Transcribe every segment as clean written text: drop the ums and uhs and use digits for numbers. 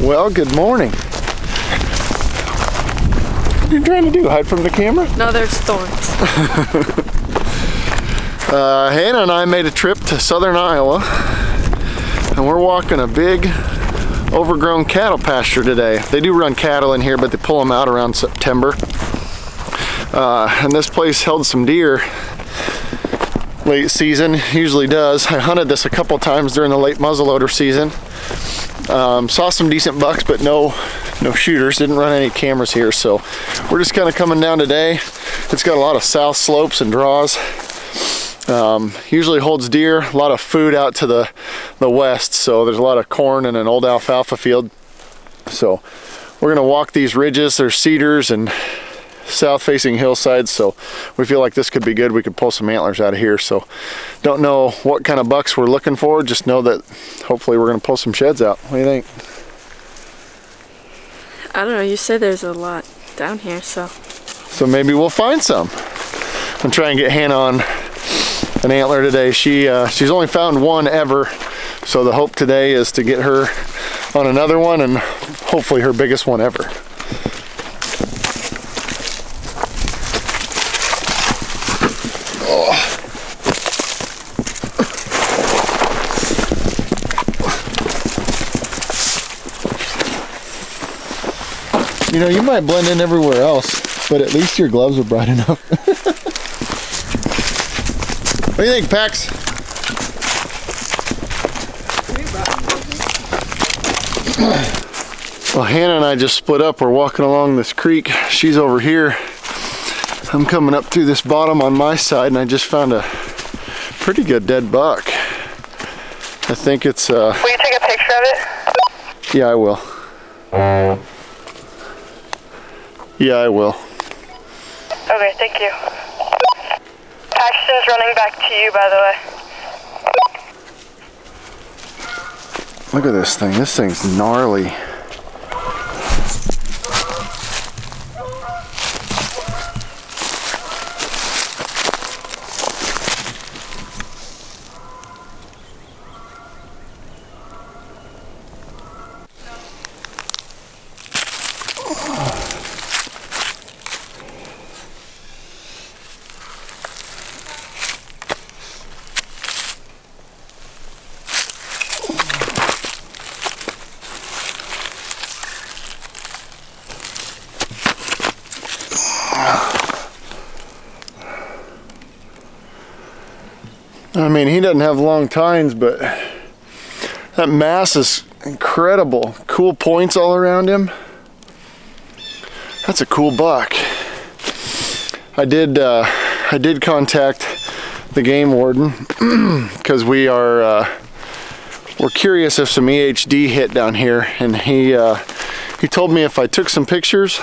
Well, good morning. What are you trying to do? Hide from the camera? No, there's thorns. Hannah and I made a trip to southern Iowa, and we're walking a big overgrown cattle pasture today. They do run cattle in here, but they pull them out around September. And this place held some deer late season, usually does. I hunted this a couple times during the late muzzleloader season. Saw some decent bucks, but no shooters. Didn't run any cameras here, so we're just kind of coming down today. It's got a lot of south slopes and draws. Usually holds deer, a lot of food out to the west, so there's a lot of corn and an old alfalfa field. So we're gonna walk these ridges. There's cedars and south facing hillsides, so we feel like this could be good. We could pull some antlers out of here. So don't know what kind of bucks we're looking for, just know that hopefully we're gonna pull some sheds out. What do you think? I don't know, you said there's a lot down here, so Maybe we'll find some. I'm trying to get Hannah on an antler today. She's only found one ever, so the hope today is to get her on another one, and hopefully her biggest one ever. You know, you might blend in everywhere else, but at least your gloves are bright enough. What do you think, Pax? Well, Hannah and I just split up. We're walking along this creek. She's over here. I'm coming up through this bottom on my side, and I just found a pretty good dead buck. I think it's Will you take a picture of it? Yeah, I will. Yeah, I will. Okay, thank you. Paxton's running back to you, by the way. Look at this thing. This thing's gnarly. I mean, he doesn't have long tines, but that mass is incredible. Cool points all around him. That's a cool buck. I did contact the game warden because we're curious if some EHD hit down here, and he told me if I took some pictures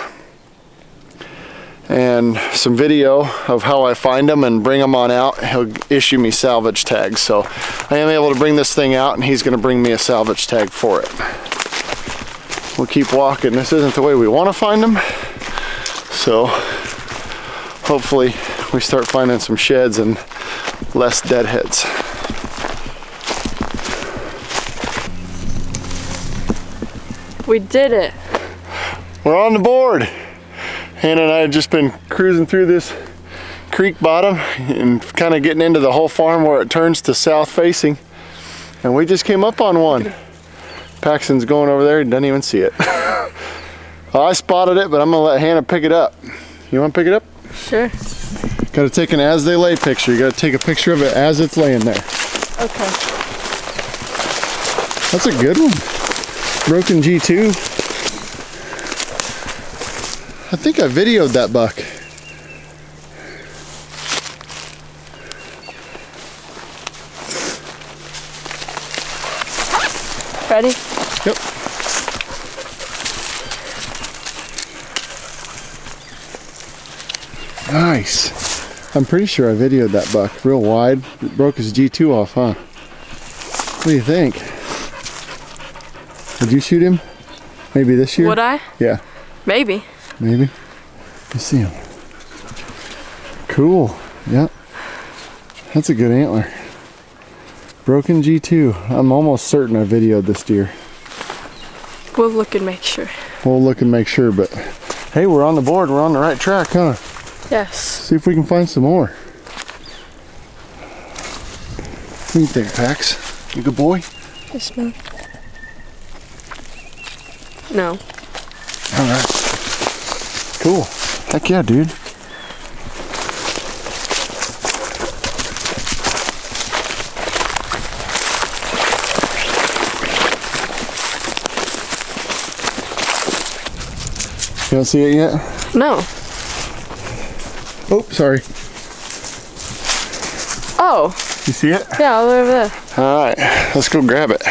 and some video of how I find them and bring them on out, he'll issue me salvage tags. So I am able to bring this thing out, and he's going to bring me a salvage tag for it. We'll keep walking. This isn't the way we want to find them, so hopefully we start finding some sheds and less deadheads. we did it. We're on the board. Hannah and I have just been cruising through this creek bottom and kind of getting into the whole farm where it turns to south facing, and we just came up on one. Paxton's going over there, he doesn't even see it. Well, I spotted it, but I'm gonna let Hannah pick it up. You want to pick it up? Sure. Got to take an as they lay picture. You got to take a picture of it as it's laying there. Okay. That's a good one. Broken G2. I think I videoed that buck. Ready? Yep. Nice. I'm pretty sure I videoed that buck real wide. It broke his G2 off, huh? What do you think? Did you shoot him? Maybe this year? Would I? Yeah. Maybe. Maybe. Let's see him. Cool. Yep. That's a good antler. Broken G2. I'm almost certain I videoed this deer. We'll look and make sure. We'll look and make sure, but hey, we're on the board. We're on the right track, huh? Yes. See if we can find some more. What do you think, Pax? You good boy? Yes, ma'am. No. All right. Cool. Heck yeah, dude. You don't see it yet? No. Oh, sorry. Oh. You see it? Yeah, all over there. All right, let's go grab it.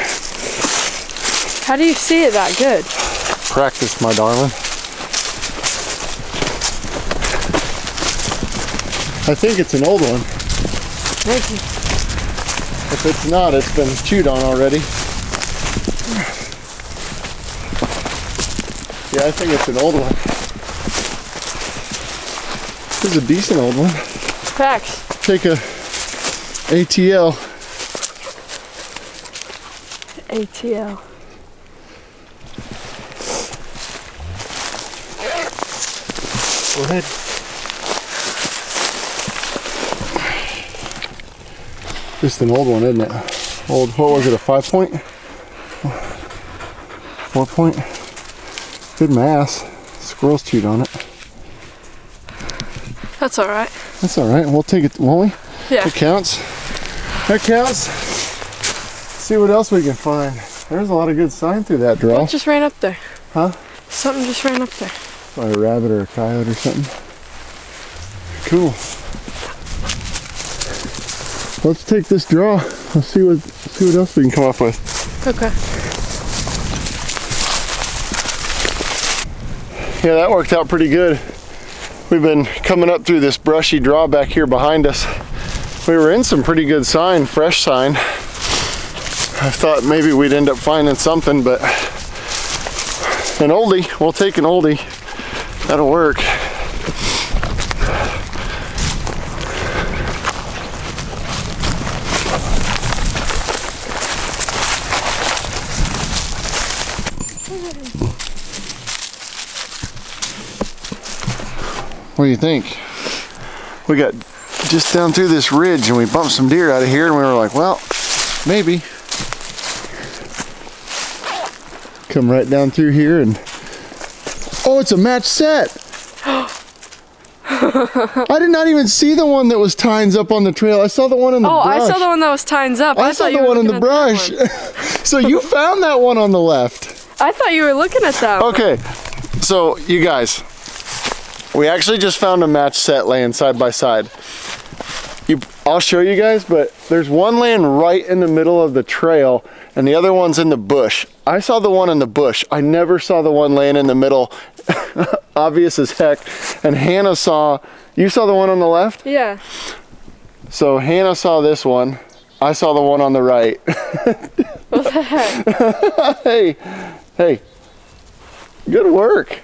How do you see it that good? Practice, my darling. I think it's an old one. Maybe. If it's not, it's been chewed on already. Yeah, I think it's an old one. This is a decent old one. Pax. Take a ATL. ATL. Go ahead. Just an old one, isn't it? Old, what was it, a 5-point? 4-point? Good mass. Squirrels chewed on it. That's all right. That's all right. We'll take it, won't we? Yeah. It counts. That counts. Let's see what else we can find. There's a lot of good sign through that draw. What just ran up there? Huh? Something just ran up there. Probably a rabbit or a coyote or something. Cool. Let's take this draw. Let's see what else we can come up with. Okay. Yeah, that worked out pretty good. We've been coming up through this brushy draw back here behind us. We were in some pretty good sign, fresh sign. I thought maybe we'd end up finding something, but an oldie, we'll take an oldie. That'll work. What do you think? We got just down through this ridge and we bumped some deer out of here and we were like, well, maybe. Come right down through here and, oh, it's a match set. I did not even see the one that was tines up on the trail. I saw the one in the brush. Oh, I saw the one that was tines up. I saw the one in the brush. So you found that one on the left. I thought you were looking at that one. Okay, so you guys, we actually just found a match set laying side by side. I'll show you guys, but there's one laying right in the middle of the trail and the other one's in the bush. I saw the one in the bush. I never saw the one laying in the middle. Obvious as heck. And Hannah you saw the one on the left? Yeah. So Hannah saw this one. I saw the one on the right. What the heck? Hey, good work.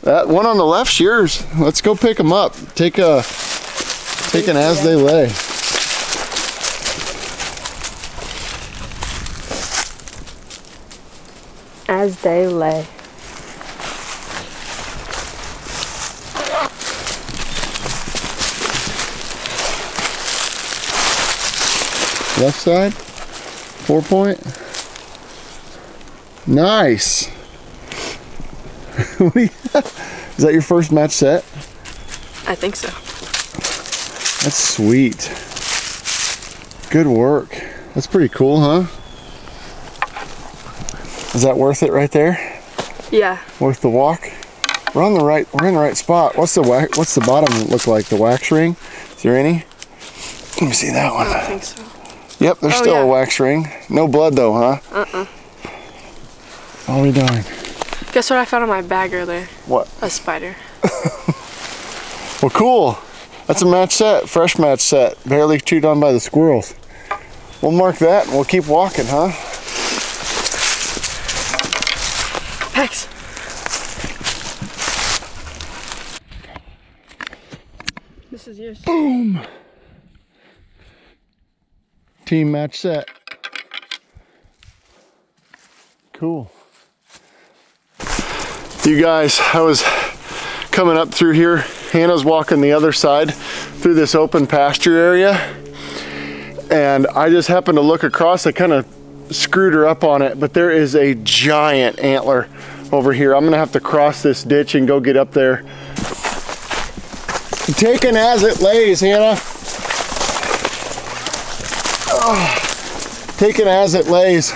That one on the left's yours. Let's go pick them up. Take an as they lay. As they lay. Left side, 4-point. Nice. Is that your first match set? I think so. That's sweet. Good work. That's pretty cool, huh? Is that worth it right there? Yeah. Worth the walk? We're in the right spot. What's the bottom look like? The wax ring? Is there any? Let me see that one. I don't think so. Yep, there's still a wax ring. No blood though, huh? Uh-uh. I'll be darned. Guess what I found in my bag earlier? What? A spider. Well, cool. That's a match set, fresh match set. Barely chewed on by the squirrels. We'll mark that and we'll keep walking, huh? Pax. This is yours. Boom. Team match set. Cool. You guys, I was coming up through here. Hannah's walking the other side through this open pasture area. And I just happened to look across. I kind of screwed her up on it, but there is a giant antler over here. I'm gonna have to cross this ditch and go get up there. Taken as it lays, Hannah. Oh, taken as it lays.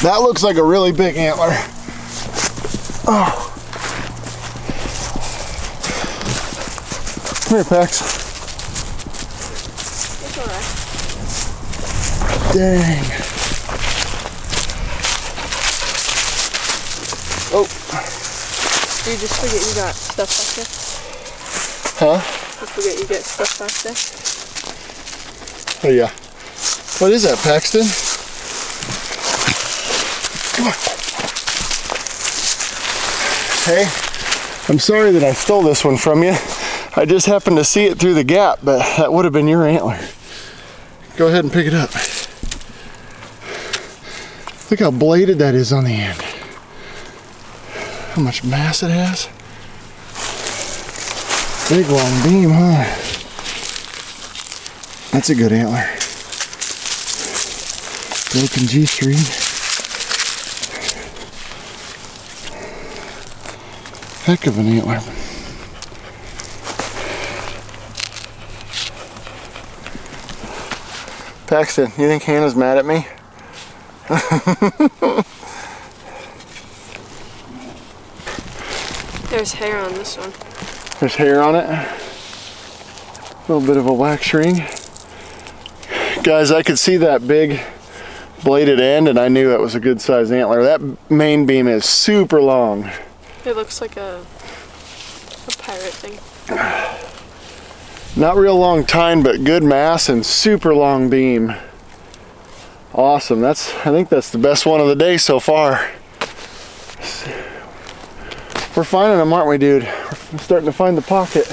That looks like a really big antler. Oh. Come here, Pax. It's alright. Dang. Oh. You just forget you got stuff back there? Huh? You forget you get stuff back there? Oh yeah. What is that, Paxton? Come on. Hey, I'm sorry that I stole this one from you. I just happened to see it through the gap, but that would have been your antler. Go ahead and pick it up. Look how bladed that is on the end. How much mass it has. Big long beam, huh? That's a good antler. Broken G-string. Heck of an antler. Paxton, you think Hannah's mad at me? There's hair on this one. There's hair on it. A little bit of a wax ring. Guys, I could see that big bladed end and I knew it was a good size antler. That main beam is super long. It looks like a pirate thing. Not real long tine, but good mass and super long beam. Awesome. I think that's the best one of the day so far. We're finding them, aren't we, dude? We're starting to find the pocket.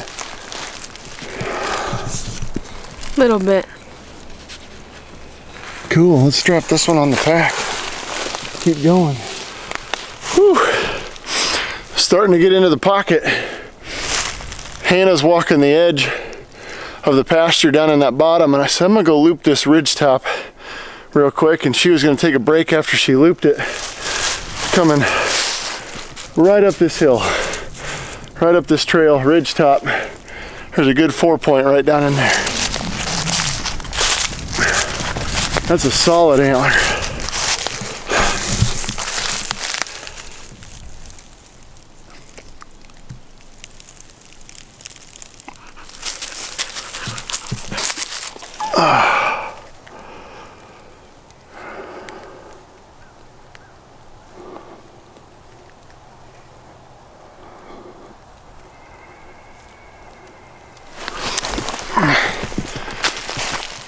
Little bit. Cool. Let's strap this one on the pack. Keep going. Whew. Starting to get into the pocket. Hannah's walking the edge of the pasture down in that bottom, and I said I'm gonna go loop this ridge top real quick, and she was gonna take a break after she looped it. Coming right up this hill, right up this trail, ridge top. There's a good 4-point right down in there. That's a solid antler.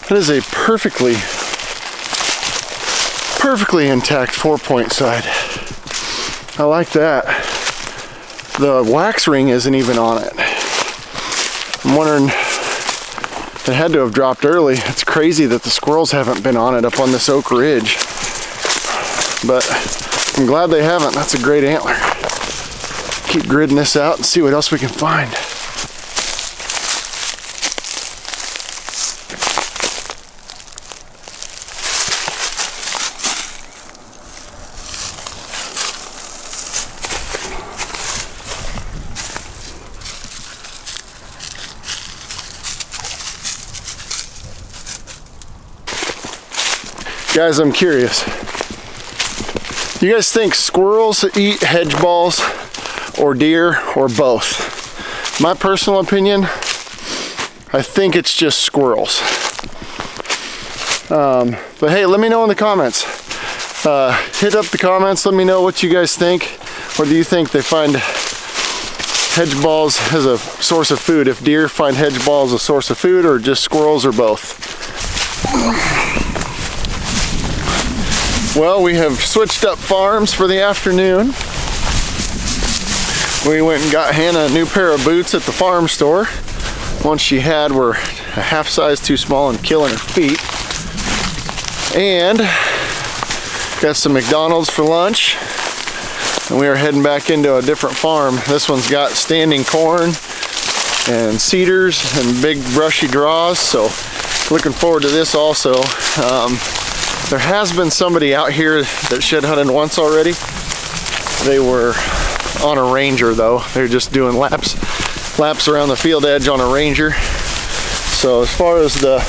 That is a perfectly intact 4-point side. I like that. The wax ring isn't even on it. I'm wondering, it had to have dropped early. It's crazy that the squirrels haven't been on it up on this oak ridge. But I'm glad they haven't. That's a great antler. Keep gridding this out and see what else we can find. Guys, I'm curious. You guys think squirrels eat hedge balls or deer or both? My personal opinion, I think it's just squirrels. But hey, let me know in the comments. Hit up the comments, let me know what you guys think. Or do you think they find hedge balls as a source of food? If deer find hedge balls a source of food, or just squirrels, or both? Well, we have switched up farms for the afternoon. We went and got Hannah a new pair of boots at the farm store. Ones she had were a half size too small and killing her feet. And got some McDonald's for lunch. and we are heading back into a different farm. This one's got standing corn and cedars and big brushy draws, so looking forward to this also. There has been somebody out here that shed hunted once already. They were on a Ranger though. They're just doing laps around the field edge on a Ranger. So as far as the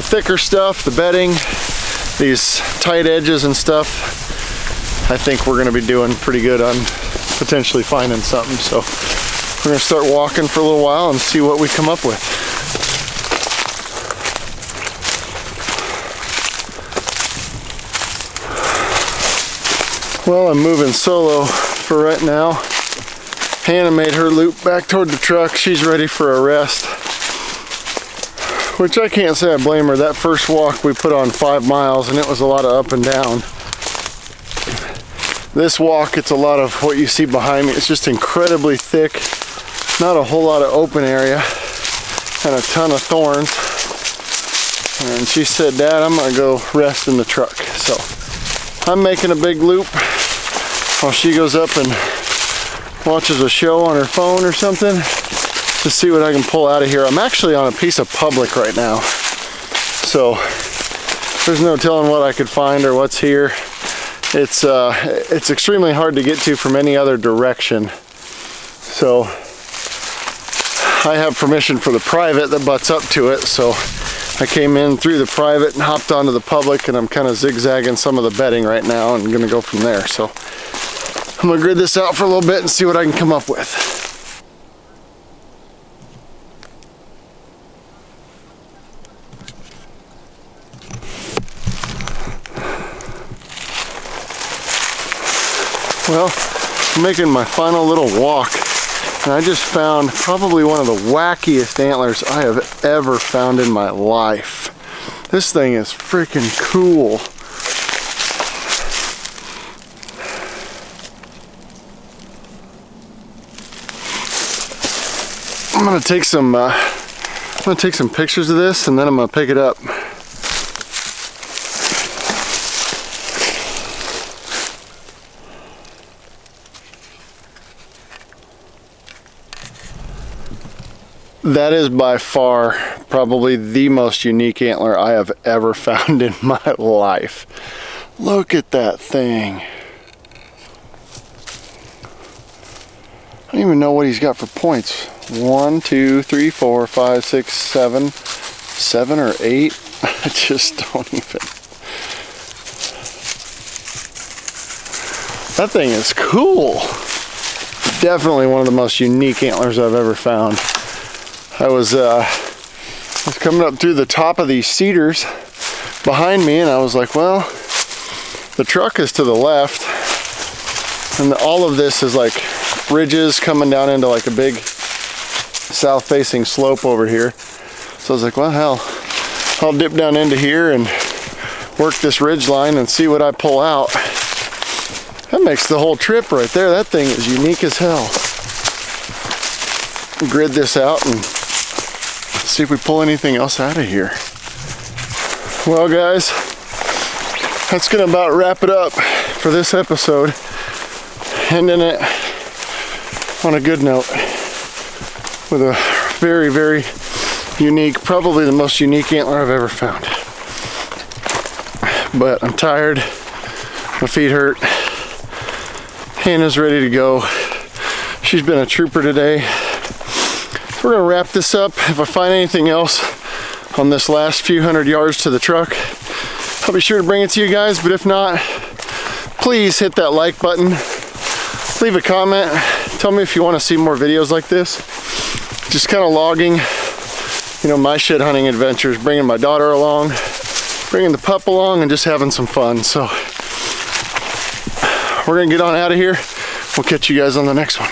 thicker stuff, the bedding, these tight edges and stuff, I think we're gonna be doing pretty good on potentially finding something. So we're gonna start walking for a little while and see what we come up with. Well, I'm moving solo for right now. Hannah made her loop back toward the truck. She's ready for a rest, which I can't say I blame her. That first walk we put on 5 miles and it was a lot of up and down. This walk, it's a lot of what you see behind me. It's just incredibly thick, not a whole lot of open area, and a ton of thorns. And she said, Dad, I'm gonna go rest in the truck. So I'm making a big loop while she goes up and watches a show on her phone or something to see what I can pull out of here. I'm actually on a piece of public right now, so there's no telling what I could find or what's here. It's extremely hard to get to from any other direction. So I have permission for the private that butts up to it, so I came in through the private and hopped onto the public, and I'm kind of zigzagging some of the bedding right now and gonna go from there. So I'm gonna grid this out for a little bit and see what I can come up with. Well, I'm making my final little walk, and I just found probably one of the wackiest antlers I have ever found in my life. This thing is freaking cool. I'm gonna take some pictures of this, and then I'm gonna pick it up. That is by far probably the most unique antler I have ever found in my life. Look at that thing. I don't even know what he's got for points. 1, 2, 3, 4, 5, 6, 7. 7 or 8. I just don't even. That thing is cool. Definitely one of the most unique antlers I've ever found. I was coming up through the top of these cedars behind me, and I was like, well, the truck is to the left, and all of this is like ridges coming down into like a big south-facing slope over here. So I was like, well, hell, I'll dip down into here and work this ridge line and see what I pull out. That makes the whole trip right there. That thing is unique as hell. Grid this out and see if we pull anything else out of here. Well, guys, that's gonna about wrap it up for this episode. Ending it on a good note with a very, very unique, probably the most unique antler I've ever found. But I'm tired, my feet hurt. Hannah's ready to go. She's been a trooper today. We're gonna wrap this up. If I find anything else on this last few hundred yards to the truck, I'll be sure to bring it to you guys. But if not, please hit that like button. Leave a comment. Tell me if you want to see more videos like this. Just kind of logging, you know, my shed hunting adventures, bringing my daughter along, bringing the pup along, and just having some fun. So we're gonna get on out of here. We'll catch you guys on the next one.